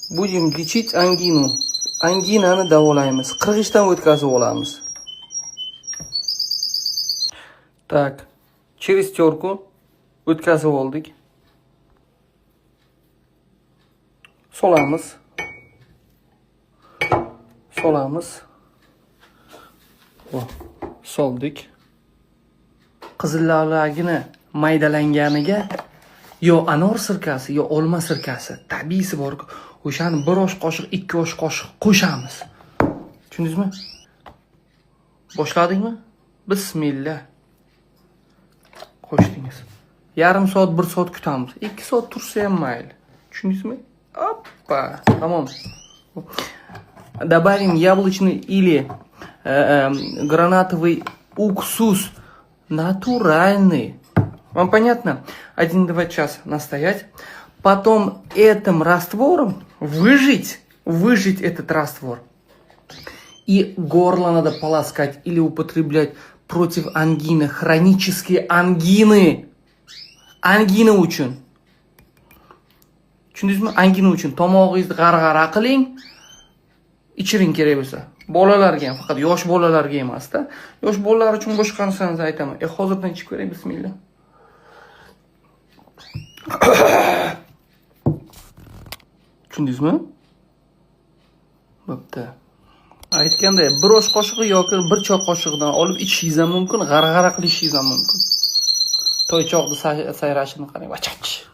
Будем лечить ангину. Anginani davolaymiz. Qirg'ichdan o'tkazib olamiz. Так, через терку o'tkazib oldik. Solamiz. Soldik. Qizillarligini maydalanganiga yo anor sirkasi, yo olma sirkasi, tabiiysi bor-ku, o'shani 1 osh qoshiq, 2 osh qoshiq qo'shamiz. Tushundingizmi? Boshladingmi? Bismillah. Qo'shdingiz. Yarim soat, 1 soat kutamiz. 2 soat tursa ham mayli. Tushundingizmi? Опа, tamam. Добавим яблочный или гранатовый уксус натуральный. Вам понятно? 1-2 часа настоять. Потом этим раствором выжать этот раствор. И горло надо полоскать или употреблять против ангины. Хронические ангины. Ангина uchun. Tushundingizmi? Angina uchun tomog'ingizni g'arg'ara qiling. Ichiring kerak bo'lsa. Bolalarga ham, faqat yosh bolalarga emas-da. Yosh bolalar uchun boshqa narsani aytaman. Hozirdan ichib ko'ray, bismillah. Tushundingizmi? Bo'pti. Aytganday, 1 osh qoshiqi yoki 1 choy qoshiqdan olib ichishingiz ham mumkin, g'arg'ara qilishingiz ham mumkin. To'ychoqni sayrashini qarang, vachach.